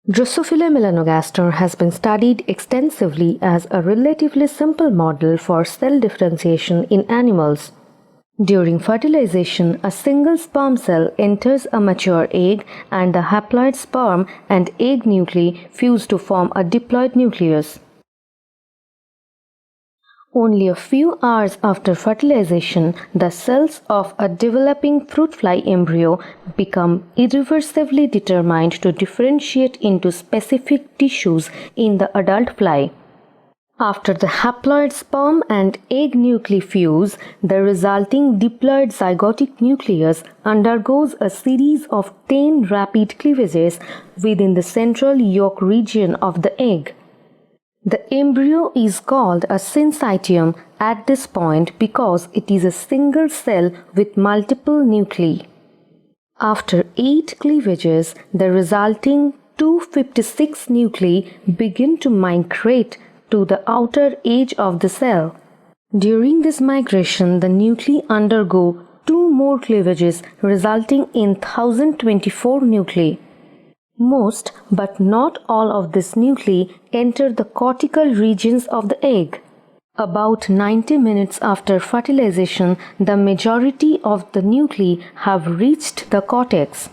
Drosophila melanogaster has been studied extensively as a relatively simple model for cell differentiation in animals. During fertilization, a single sperm cell enters a mature egg and the haploid sperm and egg nuclei fuse to form a diploid nucleus. Only a few hours after fertilization, the cells of a developing fruit fly embryo become irreversibly determined to differentiate into specific tissues in the adult fly. After the haploid sperm and egg nuclei fuse, the resulting diploid zygotic nucleus undergoes a series of 10 rapid cleavages within the central yolk region of the egg. The embryo is called a syncytium at this point because it is a single cell with multiple nuclei. After 8 cleavages, the resulting 256 nuclei begin to migrate to the outer edge of the cell. During this migration, the nuclei undergo 2 more cleavages, resulting in 1024 nuclei. Most, but not all of these nuclei enter the cortical regions of the egg. About 90 minutes after fertilization, the majority of the nuclei have reached the cortex.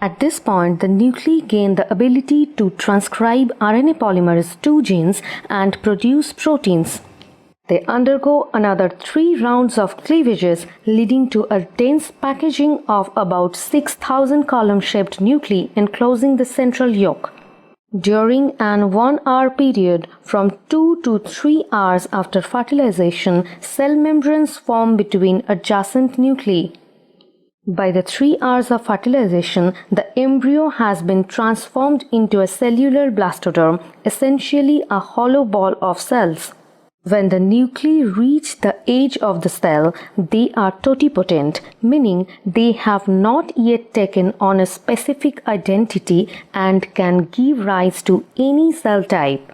At this point, the nuclei gain the ability to transcribe RNA polymerase II genes and produce proteins. They undergo another 3 rounds of cleavages, leading to a dense packaging of about 6,000 column-shaped nuclei enclosing the central yolk. During an 1-hour period, from 2 to 3 hours after fertilization, cell membranes form between adjacent nuclei. By the 3 hours of fertilization, the embryo has been transformed into a cellular blastoderm, essentially a hollow ball of cells. When the nuclei reach the edge of the cell, they are totipotent, meaning they have not yet taken on a specific identity and can give rise to any cell type.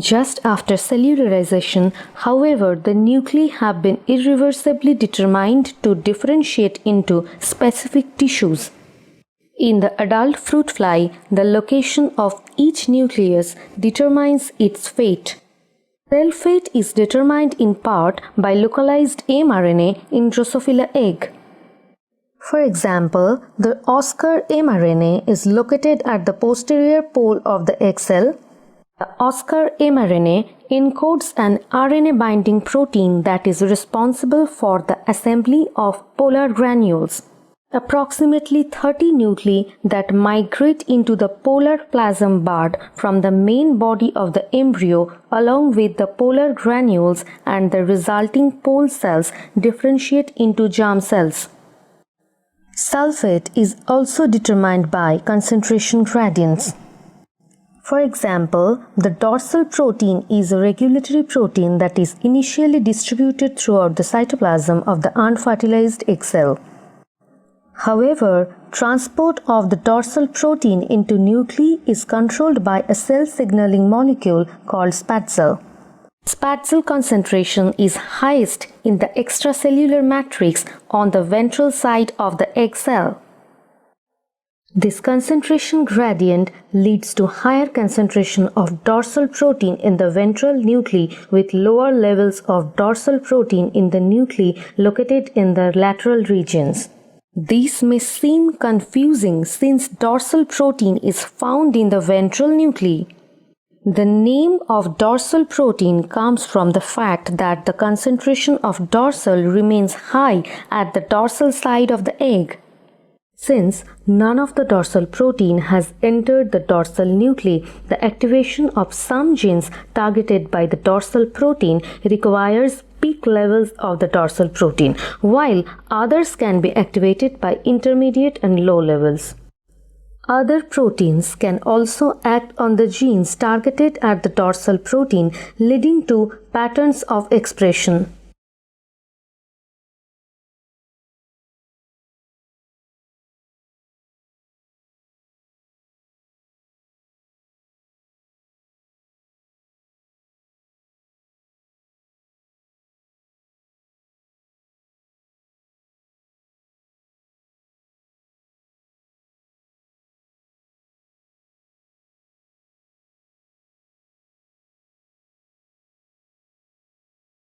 Just after cellularization, however, the nuclei have been irreversibly determined to differentiate into specific tissues. In the adult fruit fly, the location of each nucleus determines its fate. Cell fate is determined in part by localized mRNA in Drosophila egg. For example, the Oscar mRNA is located at the posterior pole of the egg cell. The Oscar mRNA encodes an RNA-binding protein that is responsible for the assembly of polar granules. Approximately 30 nuclei that migrate into the polar plasm bud from the main body of the embryo along with the polar granules and the resulting pole cells differentiate into germ cells. Cell fate is also determined by concentration gradients. For example, the dorsal protein is a regulatory protein that is initially distributed throughout the cytoplasm of the unfertilized egg cell. However, transport of the dorsal protein into nuclei is controlled by a cell signaling molecule called spatzel. Spatzel concentration is highest in the extracellular matrix on the ventral side of the egg cell. This concentration gradient leads to higher concentration of dorsal protein in the ventral nuclei with lower levels of dorsal protein in the nuclei located in the lateral regions. These may seem confusing since dorsal protein is found in the ventral nuclei. The name of dorsal protein comes from the fact that the concentration of dorsal remains high at the dorsal side of the egg. Since none of the dorsal protein has entered the dorsal nuclei, the activation of some genes targeted by the dorsal protein requires peak levels of the dorsal protein, while others can be activated by intermediate and low levels. Other proteins can also act on the genes targeted at the dorsal protein, leading to patterns of expression.